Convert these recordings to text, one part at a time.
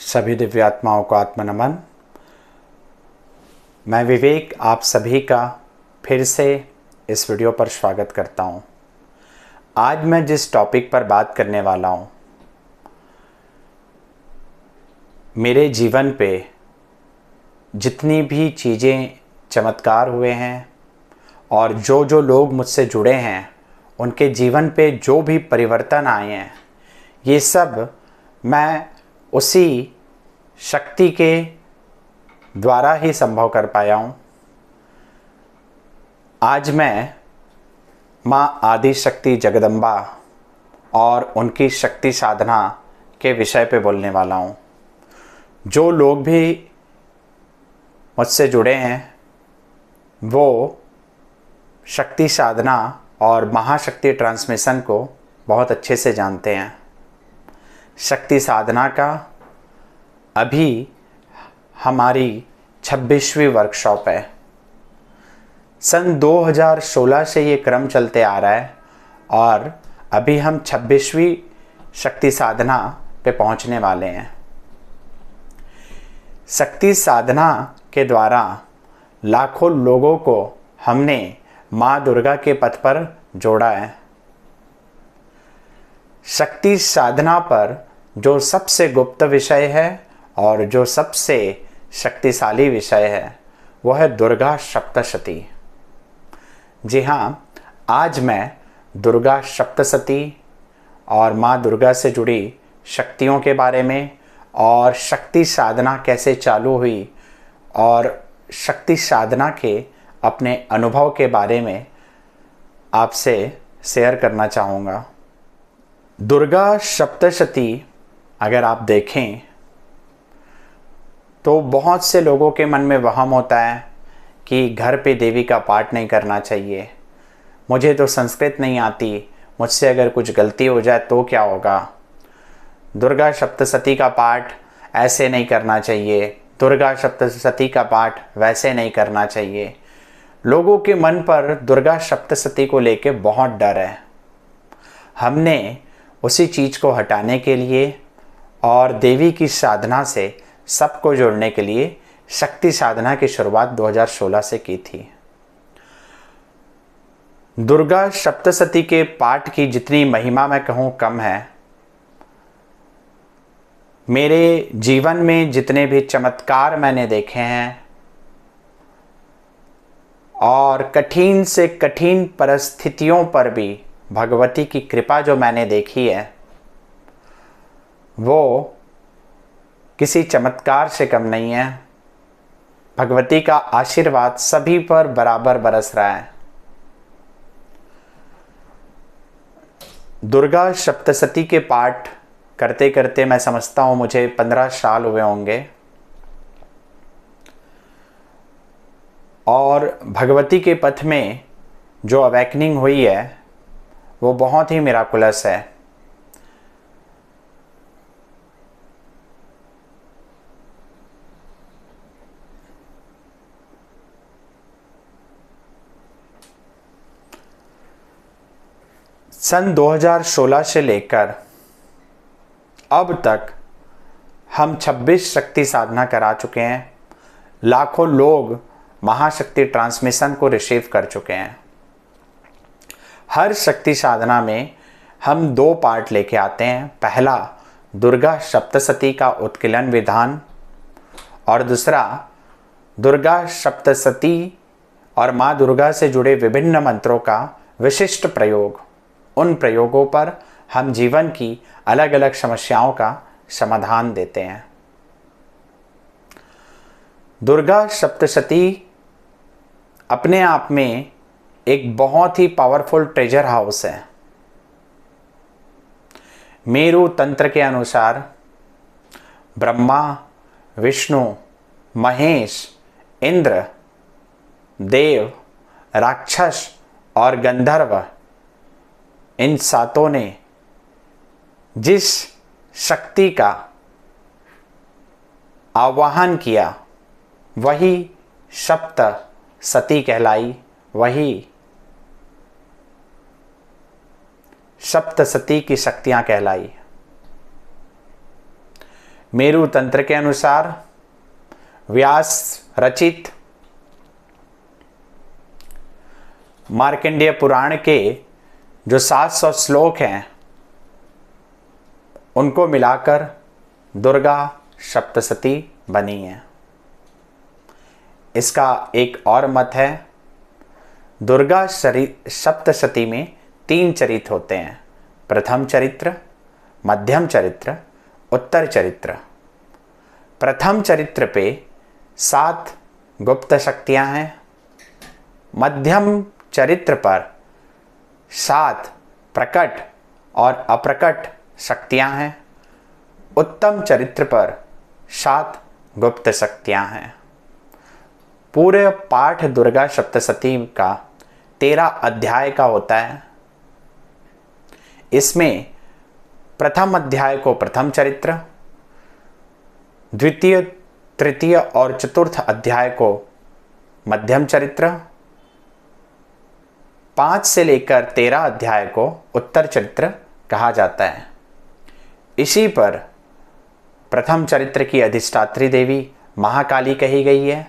सभी दिव्य आत्माओं को आत्मनमन। मैं विवेक आप सभी का फिर से इस वीडियो पर स्वागत करता हूं। आज मैं जिस टॉपिक पर बात करने वाला हूं, मेरे जीवन पे जितनी भी चीज़ें चमत्कार हुए हैं और जो जो लोग मुझसे जुड़े हैं उनके जीवन पे जो भी परिवर्तन आए हैं, ये सब मैं उसी शक्ति के द्वारा ही संभव कर पाया हूँ। आज मैं माँ आदि शक्ति जगदम्बा और उनकी शक्ति साधना के विषय पे बोलने वाला हूँ। जो लोग भी मुझसे जुड़े हैं वो शक्ति साधना और महाशक्ति ट्रांसमिशन को बहुत अच्छे से जानते हैं। शक्ति साधना का अभी हमारी 26वीं वर्कशॉप है। सन 2016 से ये क्रम चलते आ रहा है और अभी हम 26वीं शक्ति साधना पे पहुंचने वाले हैं। शक्ति साधना के द्वारा लाखों लोगों को हमने माँ दुर्गा के पथ पर जोड़ा है। शक्ति साधना पर जो सबसे गुप्त विषय है और जो सबसे शक्तिशाली विषय है वह है दुर्गा सप्तशती। जी हाँ, आज मैं दुर्गा सप्तशती और माँ दुर्गा से जुड़ी शक्तियों के बारे में और शक्ति साधना कैसे चालू हुई और शक्ति साधना के अपने अनुभव के बारे में आपसे शेयर करना चाहूँगा। दुर्गा सप्तशती अगर आप देखें तो बहुत से लोगों के मन में वहम होता है कि घर पे देवी का पाठ नहीं करना चाहिए, मुझे तो संस्कृत नहीं आती, मुझसे अगर कुछ गलती हो जाए तो क्या होगा। दुर्गा सप्तशती का पाठ ऐसे नहीं करना चाहिए, दुर्गा सप्तशती का पाठ वैसे नहीं करना चाहिए। लोगों के मन पर दुर्गा सप्तशती को लेके बहुत डर है। हमने उसी चीज़ को हटाने के लिए और देवी की साधना से सबको जोड़ने के लिए शक्ति साधना की शुरुआत 2016 से की थी। दुर्गा सप्तशती के पाठ की जितनी महिमा मैं कहूँ कम है। मेरे जीवन में जितने भी चमत्कार मैंने देखे हैं और कठिन से कठिन परिस्थितियों पर भी भगवती की कृपा जो मैंने देखी है वो किसी चमत्कार से कम नहीं है। भगवती का आशीर्वाद सभी पर बराबर बरस रहा है। दुर्गा सप्तशती के पाठ करते करते मैं समझता हूँ मुझे 15 साल हुए होंगे और भगवती के पथ में जो अवेकनिंग हुई है वो बहुत ही मिराकुलस है। सन 2016 से लेकर अब तक हम 26 शक्ति साधना करा चुके हैं। लाखों लोग महाशक्ति ट्रांसमिशन को रिसीव कर चुके हैं। हर शक्ति साधना में हम 2 पार्ट लेके आते हैं। पहला दुर्गा सप्तशती का उत्कीलन विधान और दूसरा दुर्गा सप्तशती और माँ दुर्गा से जुड़े विभिन्न मंत्रों का विशिष्ट प्रयोग। उन प्रयोगों पर हम जीवन की अलग अलग समस्याओं का समाधान देते हैं। दुर्गा सप्तशती अपने आप में एक बहुत ही पावरफुल ट्रेजर हाउस है। मेरु तंत्र के अनुसार ब्रह्मा, विष्णु, महेश, इंद्र, देव, राक्षस और गंधर्व, इन सातों ने जिस शक्ति का आवाहन किया वही सप्त सती कहलाई, वही सप्तशती की शक्तियां कहलाई। मेरु तंत्र के अनुसार व्यास रचित मार्कंडेय पुराण के जो 700 श्लोक हैं उनको मिलाकर दुर्गा सप्तशती बनी है। इसका एक और मत है, दुर्गा सप्तशती में 3 चरित्र होते हैं, प्रथम चरित्र, मध्यम चरित्र, उत्तर चरित्र। प्रथम चरित्र पे 7 गुप्त शक्तियां हैं, मध्यम चरित्र पर 7 प्रकट और अप्रकट शक्तियां हैं, उत्तम चरित्र पर 7 गुप्त शक्तियां हैं। पूरे पाठ दुर्गा सप्तशती का 13 अध्याय का होता है। इसमें प्रथम अध्याय को प्रथम चरित्र, द्वितीय, तृतीय और चतुर्थ अध्याय को मध्यम चरित्र, 5 से लेकर 13 अध्याय को उत्तर चरित्र कहा जाता है। इसी पर प्रथम चरित्र की अधिष्ठात्री देवी महाकाली कही गई है,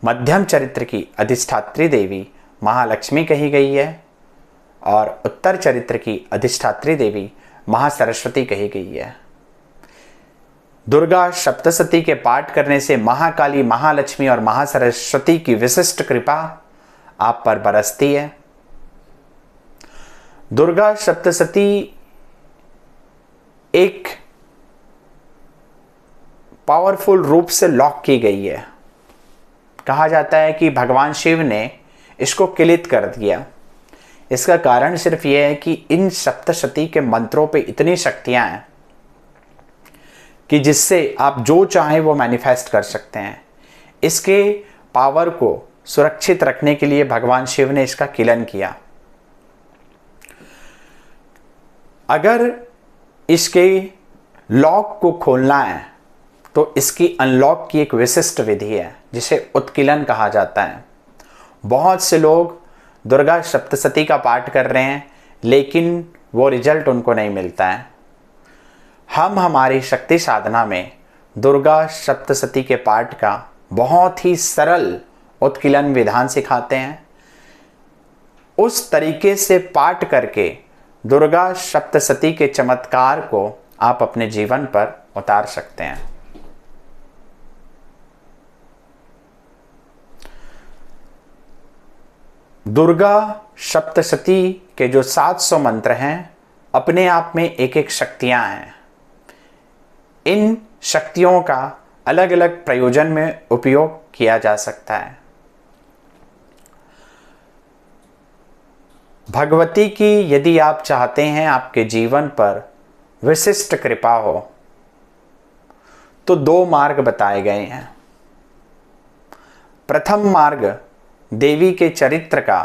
मध्यम चरित्र की अधिष्ठात्री देवी महालक्ष्मी कही गई है और उत्तर चरित्र की अधिष्ठात्री देवी महासरस्वती कही गई है। दुर्गा सप्तशती के पाठ करने से महाकाली, महालक्ष्मी और महासरस्वती की विशिष्ट कृपा आप पर बरसती है। दुर्गा सप्तशती एक पावरफुल रूप से लॉक की गई है। कहा जाता है कि भगवान शिव ने इसको किलित कर दिया। इसका कारण सिर्फ यह है कि इन सप्तशती के मंत्रों पे इतनी शक्तियां हैं कि जिससे आप जो चाहें वो मैनिफेस्ट कर सकते हैं। इसके पावर को सुरक्षित रखने के लिए भगवान शिव ने इसका किलन किया। अगर इसके लॉक को खोलना है तो इसकी अनलॉक की एक विशिष्ट विधि है जिसे उत्कीलन कहा जाता है। बहुत से लोग दुर्गा सप्तशती का पाठ कर रहे हैं लेकिन वो रिजल्ट उनको नहीं मिलता है। हम हमारी शक्ति साधना में दुर्गा सप्तशती के पाठ का बहुत ही सरल उत्कीलन विधान सिखाते हैं। उस तरीके से पाठ करके दुर्गा सप्तशती के चमत्कार को आप अपने जीवन पर उतार सकते हैं। दुर्गा सप्तशती के जो 700 मंत्र हैं अपने आप में एक एक शक्तियां हैं। इन शक्तियों का अलग अलग प्रयोजन में उपयोग किया जा सकता है। भगवती की यदि आप चाहते हैं आपके जीवन पर विशिष्ट कृपा हो तो 2 मार्ग बताए गए हैं। प्रथम मार्ग देवी के चरित्र का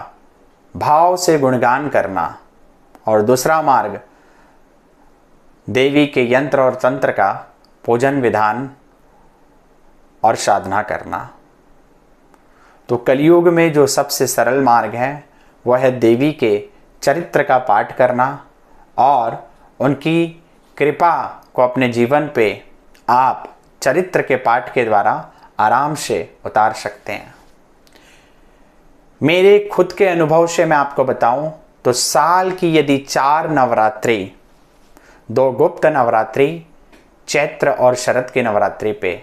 भाव से गुणगान करना और दूसरा मार्ग देवी के यंत्र और तंत्र का पूजन विधान और साधना करना। तो कलयुग में जो सबसे सरल मार्ग है वह है देवी के चरित्र का पाठ करना और उनकी कृपा को अपने जीवन पे आप चरित्र के पाठ के द्वारा आराम से उतार सकते हैं। मेरे खुद के अनुभव से मैं आपको बताऊं तो साल की यदि 4 नवरात्रि, 2 गुप्त नवरात्रि, चैत्र और शरद की नवरात्रि पे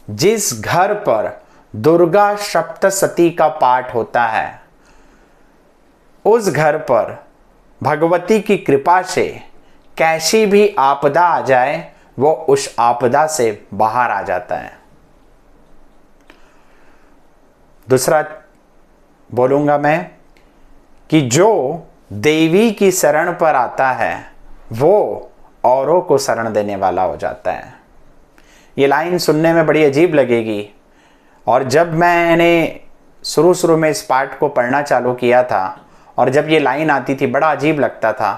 जिस घर पर दुर्गा सप्तशती का पाठ होता है उस घर पर भगवती की कृपा से कैसी भी आपदा आ जाए वो उस आपदा से बाहर आ जाता है। दूसरा बोलूंगा मैं कि जो देवी की शरण पर आता है वो औरों को शरण देने वाला हो जाता है। ये लाइन सुनने में बड़ी अजीब लगेगी और जब मैंने शुरू में इस पाठ को पढ़ना चालू किया था और जब ये लाइन आती थी बड़ा अजीब लगता था,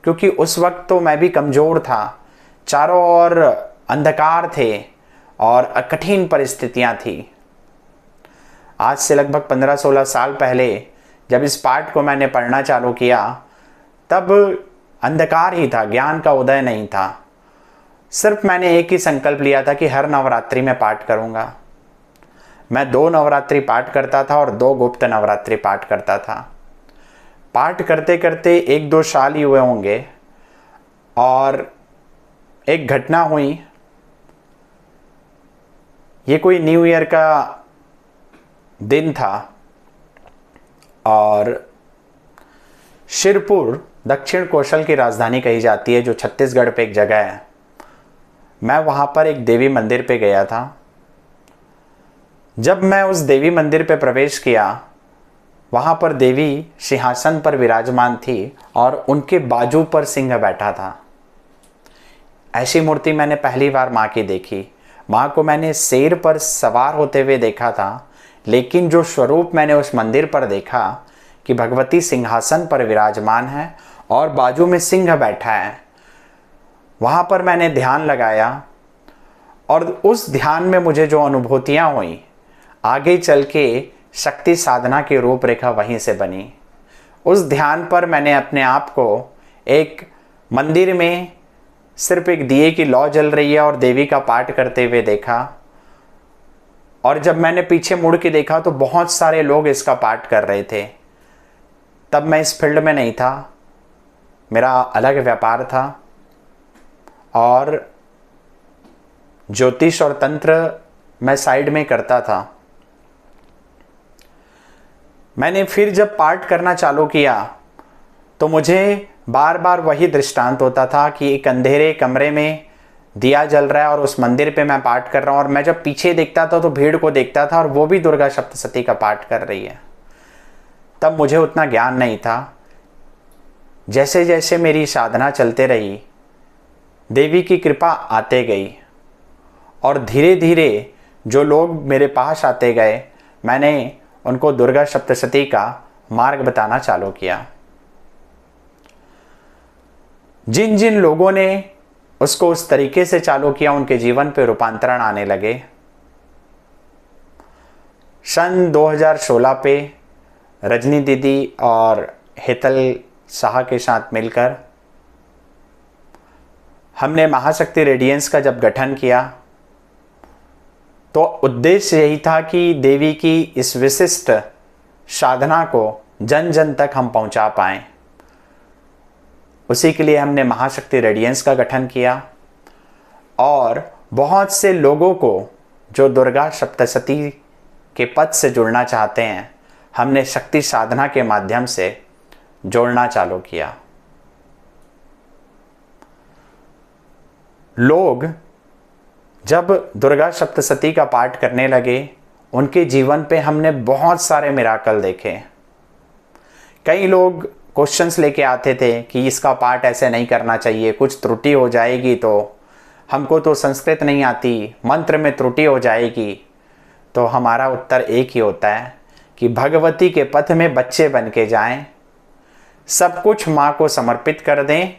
क्योंकि उस वक्त तो मैं भी कमज़ोर था, चारों ओर अंधकार थे और कठिन परिस्थितियां थी। आज से लगभग 15-16 साल पहले जब इस पाठ को मैंने पढ़ना चालू किया तब अंधकार ही था, ज्ञान का उदय नहीं था। सिर्फ मैंने एक ही संकल्प लिया था कि हर नवरात्रि में पाठ करूँगा। मैं 2 नवरात्रि पाठ करता था और 2 गुप्त नवरात्रि पाठ करता था। पाठ करते करते 1-2 साल ही हुए होंगे और एक घटना हुई। ये कोई न्यू ईयर का दिन था और शिरपुर दक्षिण कौशल की राजधानी कही जाती है, जो छत्तीसगढ़ पे एक जगह है। मैं वहाँ पर एक देवी मंदिर पे गया था। जब मैं उस देवी मंदिर पे प्रवेश किया, वहाँ पर देवी सिंहासन पर विराजमान थी और उनके बाजू पर सिंह बैठा था। ऐसी मूर्ति मैंने पहली बार माँ की देखी। माँ को मैंने शेर पर सवार होते हुए देखा था, लेकिन जो स्वरूप मैंने उस मंदिर पर देखा कि भगवती सिंहासन पर विराजमान है और बाजू में सिंह बैठा है, वहाँ पर मैंने ध्यान लगाया और उस ध्यान में मुझे जो अनुभूतियाँ हुई, आगे चल के शक्ति साधना की रूपरेखा वहीं से बनी। उस ध्यान पर मैंने अपने आप को एक मंदिर में सिर्फ एक दिए की लौ जल रही है और देवी का पाठ करते हुए देखा। और जब मैंने पीछे मुड़ के देखा तो बहुत सारे लोग इसका पाठ कर रहे थे। तब मैं इस फील्ड में नहीं था, मेरा अलग व्यापार था और ज्योतिष और तंत्र मैं साइड में करता था। मैंने फिर जब पाठ करना चालू किया तो मुझे बार बार वही दृष्टांत होता था कि एक अंधेरे कमरे में दिया जल रहा है और उस मंदिर पे मैं पाठ कर रहा हूँ और मैं जब पीछे देखता था तो भीड़ को देखता था और वो भी दुर्गा सप्तशती का पाठ कर रही है। तब मुझे उतना ज्ञान नहीं था। जैसे जैसे मेरी साधना चलते रही, देवी की कृपा आते गई और धीरे धीरे जो लोग मेरे पास आते गए, मैंने उनको दुर्गा सप्तशती का मार्ग बताना चालू किया। जिन जिन लोगों ने उसको उस तरीके से चालू किया, उनके जीवन पे रूपांतरण आने लगे। सन 2016 पे रजनी दीदी और हेतल शाह के साथ मिलकर हमने महाशक्ति रेडियंस का जब गठन किया तो उद्देश्य यही था कि देवी की इस विशिष्ट साधना को जन जन तक हम पहुंचा पाएं। उसी के लिए हमने महाशक्ति रेडियंस का गठन किया और बहुत से लोगों को जो दुर्गा सप्तशती के पद से जुड़ना चाहते हैं, हमने शक्ति साधना के माध्यम से जोड़ना चालू किया। लोग जब दुर्गा सप्तशती का पाठ करने लगे, उनके जीवन पे हमने बहुत सारे मिराकल देखे। कई लोग क्वेश्चंस लेके आते थे कि इसका पाठ ऐसे नहीं करना चाहिए, कुछ त्रुटि हो जाएगी, तो हमको तो संस्कृत नहीं आती, मंत्र में त्रुटि हो जाएगी। तो हमारा उत्तर एक ही होता है कि भगवती के पथ में बच्चे बन के जाएं, सब कुछ माँ को समर्पित कर दें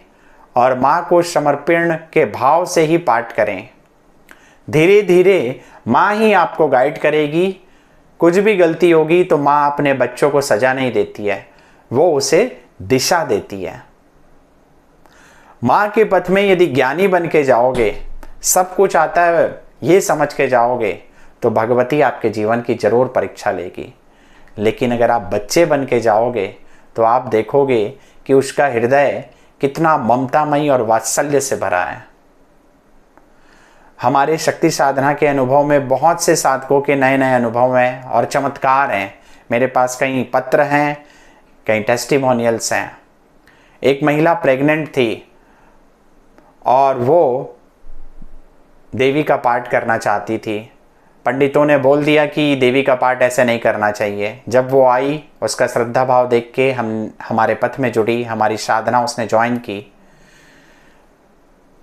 और माँ को समर्पण के भाव से ही पाठ करें। धीरे धीरे माँ ही आपको गाइड करेगी। कुछ भी गलती होगी तो माँ अपने बच्चों को सजा नहीं देती है, वो उसे दिशा देती है। माँ के पथ में यदि ज्ञानी बन के जाओगे, सब कुछ आता है ये समझ के जाओगे, तो भगवती आपके जीवन की जरूर परीक्षा लेगी। लेकिन अगर आप बच्चे बन के जाओगे तो आप देखोगे कि उसका हृदय कितना ममतामयी और वात्सल्य से भरा है। हमारे शक्ति साधना के अनुभव में बहुत से साधकों के नए नए अनुभव हैं और चमत्कार हैं। मेरे पास कई पत्र हैं, कई टेस्टिमोनियल्स हैं। एक महिला प्रेग्नेंट थी और वो देवी का पाठ करना चाहती थी। पंडितों ने बोल दिया कि देवी का पाठ ऐसे नहीं करना चाहिए। जब वो आई, उसका श्रद्धा भाव देख के हमारे पथ में जुड़ी, हमारी साधना उसने ज्वाइन की।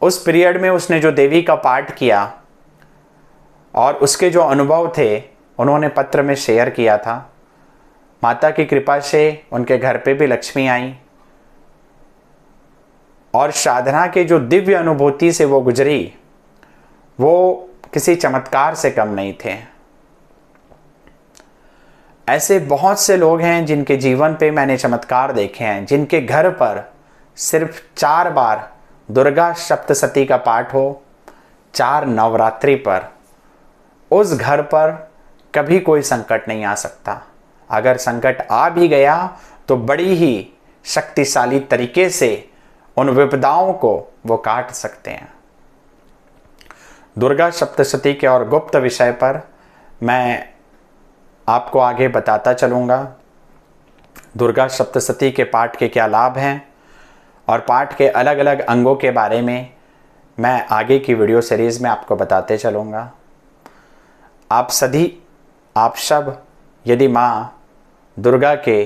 उस पीरियड में उसने जो देवी का पाठ किया और उसके जो अनुभव थे, उन्होंने पत्र में शेयर किया था। माता की कृपा से उनके घर पे भी लक्ष्मी आई और साधना के जो दिव्य अनुभूति से वो गुजरी, वो किसी चमत्कार से कम नहीं थे। ऐसे बहुत से लोग हैं जिनके जीवन पे मैंने चमत्कार देखे हैं, जिनके घर पर सिर्फ 4 बार दुर्गा सप्तशती का पाठ हो 4 नवरात्रि पर उस घर पर कभी कोई संकट नहीं आ सकता। अगर संकट आ भी गया तो बड़ी ही शक्तिशाली तरीके से उन विपदाओं को वो काट सकते हैं। दुर्गा सप्तशती के और गुप्त विषय पर मैं आपको आगे बताता चलूँगा। दुर्गा सप्तशती के पाठ के क्या लाभ हैं और पाठ के अलग अलग अंगों के बारे में मैं आगे की वीडियो सीरीज़ में आपको बताते चलूँगा। आप सब यदि माँ दुर्गा के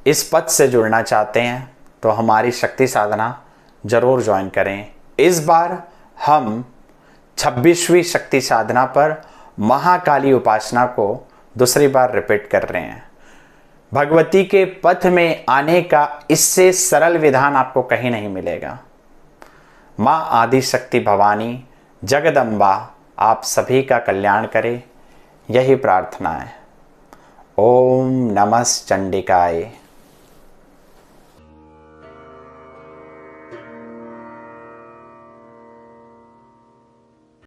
इस पद से जुड़ना चाहते हैं तो हमारी शक्ति साधना ज़रूर ज्वाइन करें। इस बार हम 26वीं शक्ति साधना पर महाकाली उपासना को दूसरी बार रिपीट कर रहे हैं। भगवती के पथ में आने का इससे सरल विधान आपको कहीं नहीं मिलेगा। माँ आदि शक्ति भवानी जगदम्बा आप सभी का कल्याण करे, यही प्रार्थना है। ओम नमः चंडिकाय।